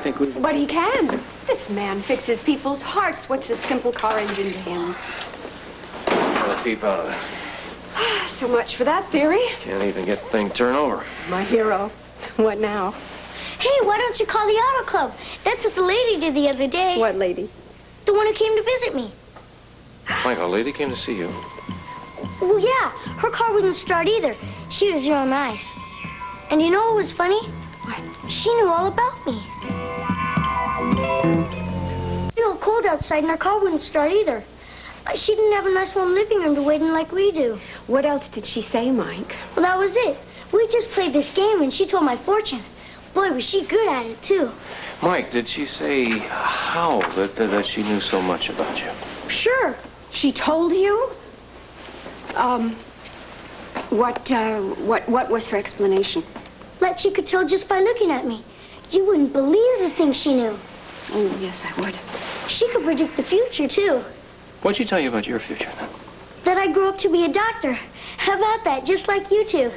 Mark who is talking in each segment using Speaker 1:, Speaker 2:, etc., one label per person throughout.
Speaker 1: But he can. This man fixes people's hearts. What's a simple car engine to him?
Speaker 2: I'll keep out of that.
Speaker 1: So much for that theory.
Speaker 2: Can't even get the thing turned over.
Speaker 1: My hero. What now?
Speaker 3: Hey, why don't you call the auto club? That's what the lady did the other day.
Speaker 1: What lady?
Speaker 3: The one who came to visit me.
Speaker 2: Mike, a lady came to see you.
Speaker 3: Well, yeah. Her car wouldn't start either. She was real nice. And you know what was funny?
Speaker 1: What?
Speaker 3: She knew all about me. It's real cold outside and our car wouldn't start either. She didn't have a nice warm living room to wait in like we do.
Speaker 1: What else did she say, Mike?
Speaker 3: Well, that was it. We just played this game and she told my fortune. Boy, was she good at it, too.
Speaker 2: Mike, did she say how that she knew so much about you?
Speaker 1: Sure. She told you? What was her explanation?
Speaker 3: Like she could tell just by looking at me. You wouldn't believe the things she knew.
Speaker 1: Oh, yes, I would.
Speaker 3: She could predict the future, too.
Speaker 2: What'd she tell you about your future, then?
Speaker 3: That I'd grow up to be a doctor. How about that? Just like you two.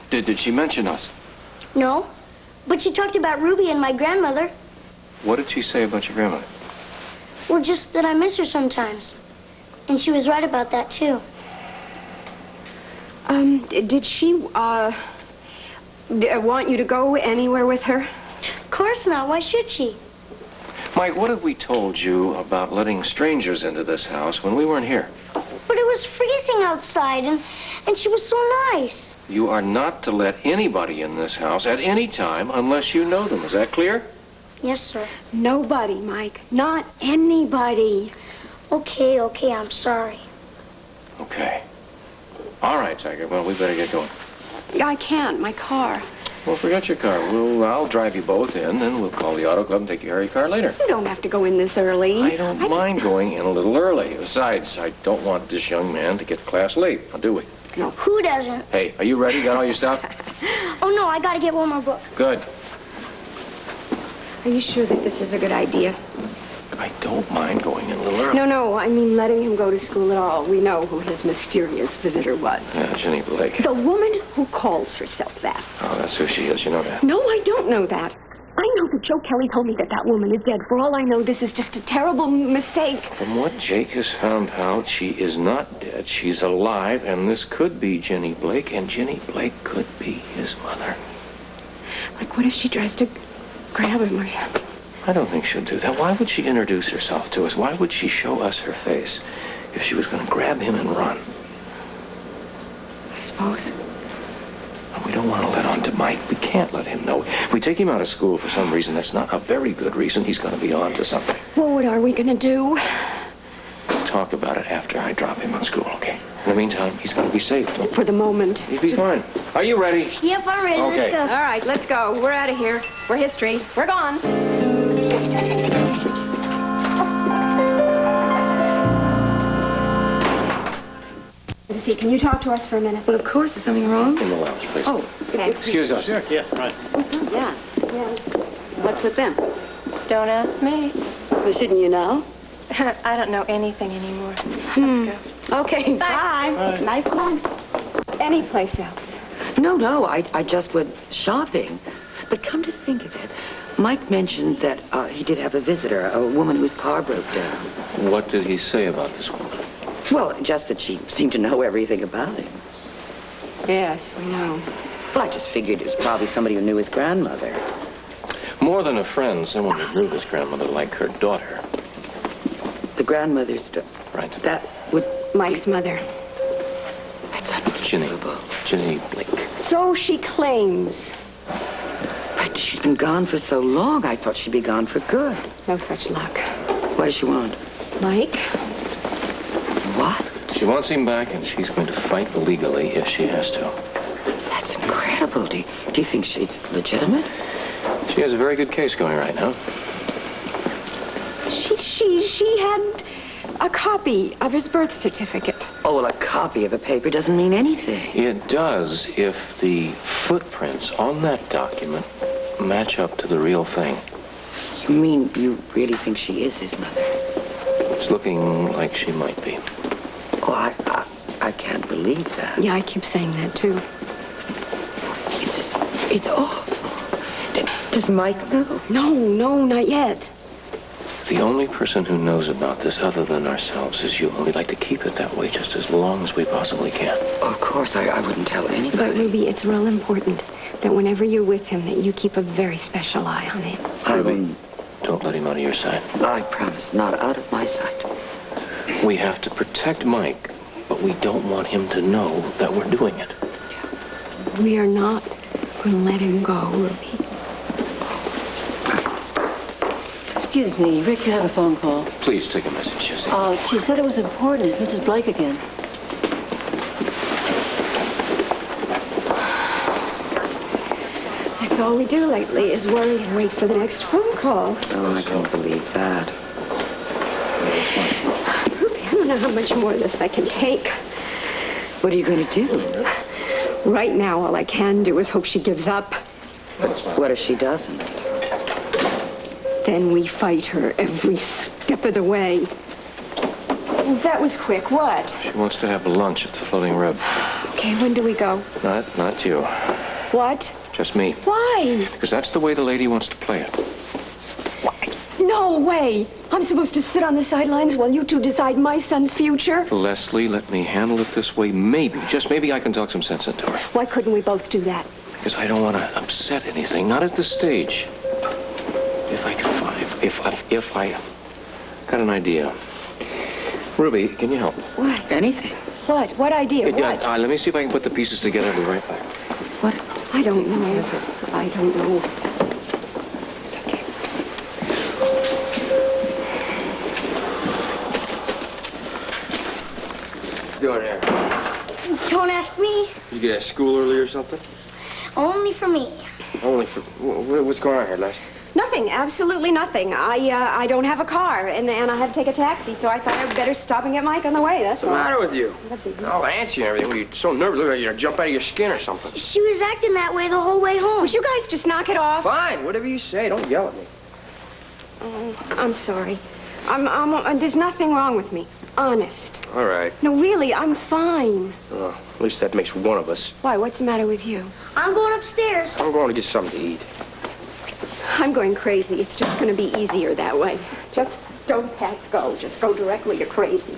Speaker 2: Did she mention us?
Speaker 3: No. But she talked about Ruby and my grandmother.
Speaker 2: What did she say about your grandmother?
Speaker 3: Well, just that I miss her sometimes. And she was right about that, too.
Speaker 1: Did she, want you to go anywhere with her?
Speaker 3: Of course not. Why should she?
Speaker 2: Mike, what have we told you about letting strangers into this house when we weren't here?
Speaker 3: But it was freezing outside, and she was so nice.
Speaker 2: You are not to let anybody in this house at any time unless you know them. Is that clear?
Speaker 3: Yes, sir.
Speaker 1: Nobody, Mike. Not anybody.
Speaker 3: Okay, I'm sorry.
Speaker 2: Okay. All right, Tiger. Well, we better get going.
Speaker 1: I can't. My car.
Speaker 2: Well, forget your car. I'll drive you both in, then we'll call the auto club and take your Harry car later.
Speaker 1: You don't have to go in this early.
Speaker 2: I don't mind going in a little early. Besides, I don't want this young man to get class late, do we?
Speaker 1: No.
Speaker 3: Who doesn't?
Speaker 2: Hey, are you ready? Got all your stuff?
Speaker 3: Oh, no, I gotta get one more book.
Speaker 2: Good.
Speaker 1: Are you sure that this is a good idea?
Speaker 2: I don't mind going in a little early.
Speaker 1: No, I mean letting him go to school at all. We know who his mysterious visitor was.
Speaker 2: Yeah, Ginny Blake.
Speaker 1: The woman who calls herself that.
Speaker 2: Oh, that's who she is. You know that.
Speaker 1: No, I don't know that. I know that Joe Kelly told me that woman is dead. For all I know, this is just a terrible mistake.
Speaker 2: From what Jake has found out, she is not dead. She's alive, and this could be Ginny Blake, and Ginny Blake could be his mother.
Speaker 1: Like, what if she tries to grab him or something?
Speaker 2: I don't think she'll do that. Why would she introduce herself to us? Why would she show us her face if she was going to grab him and run?
Speaker 1: I suppose.
Speaker 2: We don't want to let on to Mike. We can't let him know. If we take him out of school for some reason, that's not a very good reason. He's going to be on to something.
Speaker 1: Well, what are we going to do?
Speaker 2: We'll talk about it after I drop him on school, okay? In the meantime, he's going to be safe.
Speaker 1: For the moment.
Speaker 2: He'll be fine. Are you ready?
Speaker 3: Yep, I'm ready.
Speaker 2: Okay.
Speaker 3: Let's go.
Speaker 1: All right, let's go. We're out of here. We're history. We're gone. Can you talk to us for a minute?
Speaker 4: Well, of course. Is something wrong?
Speaker 2: In the lounge, please.
Speaker 1: Oh, thanks.
Speaker 2: Excuse us.
Speaker 5: Sure, yeah, right.
Speaker 4: Yeah. What's with them?
Speaker 6: Don't ask me.
Speaker 4: Well, shouldn't you know?
Speaker 6: I don't know anything anymore. Let's go.
Speaker 4: Okay, bye. Nice one.
Speaker 1: Any place else?
Speaker 4: No, I just went shopping. But come to think of it, Mike mentioned that he did have a visitor, a woman whose car broke down.
Speaker 2: What did he say about this woman?
Speaker 4: Well, just that she seemed to know everything about him.
Speaker 1: Yes, we know.
Speaker 4: Well, I just figured it was probably somebody who knew his grandmother.
Speaker 2: More than a friend, someone who knew his grandmother like her daughter.
Speaker 4: The grandmother's
Speaker 2: Right.
Speaker 4: That would...
Speaker 1: Mike's mother.
Speaker 4: That's unbelievable.
Speaker 2: Ginny Blake.
Speaker 1: So she claims.
Speaker 4: But she's been gone for so long, I thought she'd be gone for good.
Speaker 1: No such luck.
Speaker 4: What does she want?
Speaker 1: Mike?
Speaker 4: What?
Speaker 2: She wants him back, and she's going to fight legally if she has to.
Speaker 4: That's incredible. Do you think she's legitimate?
Speaker 2: She has a very good case going right now.
Speaker 1: She had a copy of his birth certificate.
Speaker 4: Oh, well, a copy of a paper doesn't mean anything.
Speaker 2: It does if the footprints on that document match up to the real thing.
Speaker 4: You mean you really think she is his mother?
Speaker 2: It's looking like she might be.
Speaker 4: Oh, I can't believe that.
Speaker 1: Yeah, I keep saying that, too.
Speaker 4: It's awful. Does Mike know?
Speaker 1: No, not yet.
Speaker 2: The only person who knows about this other than ourselves is you, and we'd like to keep it that way just as long as we possibly can.
Speaker 4: Of course, I wouldn't tell
Speaker 1: But,
Speaker 4: anybody.
Speaker 1: Ruby, it's real important that whenever you're with him, that you keep a very special eye on him.
Speaker 2: Ruby, don't let him out of your sight.
Speaker 4: I promise, not out of my sight.
Speaker 2: We have to protect Mike, but we don't want him to know that we're doing it.
Speaker 1: We are not going to let him go, Ruby.
Speaker 5: Excuse me, Rick had a phone call.
Speaker 2: Please take a message, Jessie.
Speaker 5: She said it was important. It's Mrs. Blake again.
Speaker 1: That's all we do lately is worry and wait for the next phone call.
Speaker 4: Oh, I can't believe that.
Speaker 1: Ruby, I don't know how much more of this I can take.
Speaker 4: What are you going to do?
Speaker 1: Right now, all I can do is hope she gives up.
Speaker 4: What if she doesn't?
Speaker 1: Then we fight her every step of the way. That was quick. What?
Speaker 2: She wants to have lunch at the Floating Rib.
Speaker 1: Okay, when do we go?
Speaker 2: Not you.
Speaker 1: What?
Speaker 2: Just me.
Speaker 1: Why?
Speaker 2: Because that's the way the lady wants to play it.
Speaker 1: No way. I'm supposed to sit on the sidelines while you two decide my son's future?
Speaker 2: Leslie, let me handle it this way. Maybe, just maybe I can talk some sense into her.
Speaker 1: Why couldn't we both do that?
Speaker 2: Because I don't want to upset anything. Not at this stage. If I got an idea. Ruby, can you help?
Speaker 1: What?
Speaker 4: Anything.
Speaker 1: What? What idea? What?
Speaker 2: Let me see if I can put the pieces together. I'll be right back.
Speaker 4: What?
Speaker 1: I don't know. I don't know.
Speaker 4: It's okay.
Speaker 7: What you doing here?
Speaker 3: Don't ask me.
Speaker 7: You get out of school early or something?
Speaker 3: Only for me.
Speaker 7: Only for... What's going on here, Les?
Speaker 1: Nothing. Absolutely nothing. I don't have a car, and I have to take a taxi, so I thought I'd better stop and get Mike on the way. That's
Speaker 7: What's the
Speaker 1: all.
Speaker 7: matter with you?
Speaker 1: Nothing.
Speaker 7: All antsy and everything. You're so nervous. Look like you're gonna jump out of your skin or something.
Speaker 3: She was acting that way the whole way home.
Speaker 1: Would you guys just knock it off?
Speaker 7: Fine, whatever you say. Don't yell at me.
Speaker 1: Oh, I'm sorry. There's nothing wrong with me. Honest.
Speaker 7: All right.
Speaker 1: No, really, I'm fine.
Speaker 7: Oh, at least that makes one of us.
Speaker 1: Why? What's the matter with you?
Speaker 3: I'm going upstairs.
Speaker 7: I'm going to get something to eat.
Speaker 1: I'm going crazy. It's just going to be easier that way. Just don't pass go. Just go directly to crazy.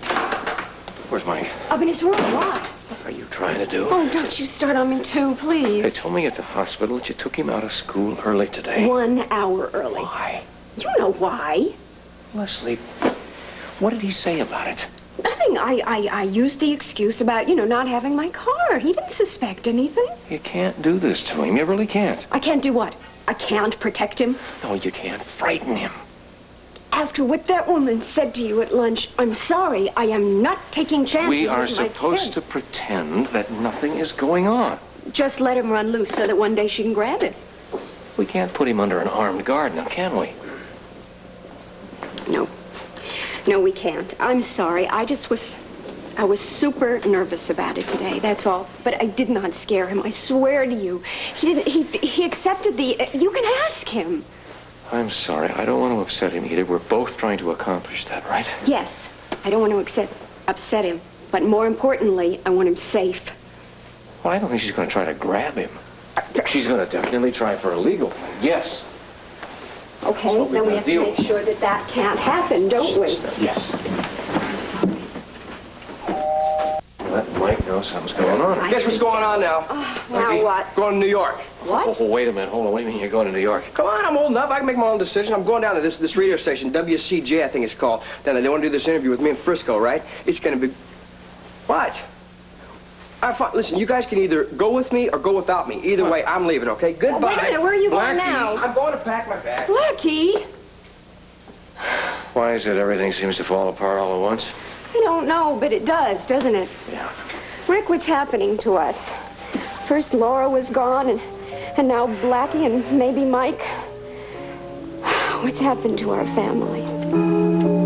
Speaker 2: Where's Mike?
Speaker 1: Up in his room. What?
Speaker 2: What are you trying to do?
Speaker 1: Oh, don't you start on me too, please.
Speaker 2: They told me at the hospital that you took him out of school early today.
Speaker 1: 1 hour early.
Speaker 2: Why?
Speaker 1: You know why.
Speaker 2: Leslie, what did he say about it?
Speaker 1: Nothing. I used the excuse about, not having my car. He didn't suspect anything.
Speaker 2: You can't do this to him. You really can't.
Speaker 1: I can't do what? I can't protect him.
Speaker 2: No, you can't. Frighten him.
Speaker 1: After what that woman said to you at lunch, I'm sorry. I am not taking chances
Speaker 2: We
Speaker 1: with
Speaker 2: are
Speaker 1: my
Speaker 2: supposed
Speaker 1: kid.
Speaker 2: to pretend that nothing is going on.
Speaker 1: Just let him run loose so that one day she can grab him.
Speaker 2: We can't put him under an armed guard now, can we?
Speaker 1: No. No, we can't. I'm sorry. I was super nervous about it today, that's all. But I did not scare him, I swear to you. He accepted you can ask him.
Speaker 2: I'm sorry. I don't want to upset him either. We're both trying to accomplish that, right?
Speaker 1: Yes, I don't want to upset him. But more importantly, I want him safe.
Speaker 2: Well, I don't think she's going to try to grab him. She's going to definitely try for a legal thing, yes.
Speaker 1: Okay,
Speaker 2: So we're
Speaker 1: then we
Speaker 2: gonna
Speaker 1: have to
Speaker 2: deal.
Speaker 1: make sure that can't happen, don't we?
Speaker 2: Yes.
Speaker 1: I'm sorry.
Speaker 2: Let Mike know something's going on.
Speaker 7: Guess what's going on now?
Speaker 1: Now what?
Speaker 7: Going to New York.
Speaker 1: What?
Speaker 2: Oh, wait a minute. Hold on. What do you mean you're going to New York?
Speaker 7: Come on, I'm old enough. I can make my own decision. I'm going down to this radio station, WCJ, I think it's called. Then they want to do this interview with me in Frisco, right? It's going to be... What? Listen, you guys can either go with me or go without me. Either way, I'm leaving, okay? Goodbye.
Speaker 1: Wait a minute, where are you going
Speaker 2: Blackie.
Speaker 1: now?
Speaker 7: I'm going to pack my bag.
Speaker 1: Blackie!
Speaker 2: Why is it everything seems to fall apart all at once?
Speaker 1: I don't know, but it does, doesn't it?
Speaker 2: Yeah.
Speaker 1: Rick, what's happening to us? First Laura was gone, and now Blackie and maybe Mike. What's happened to our family?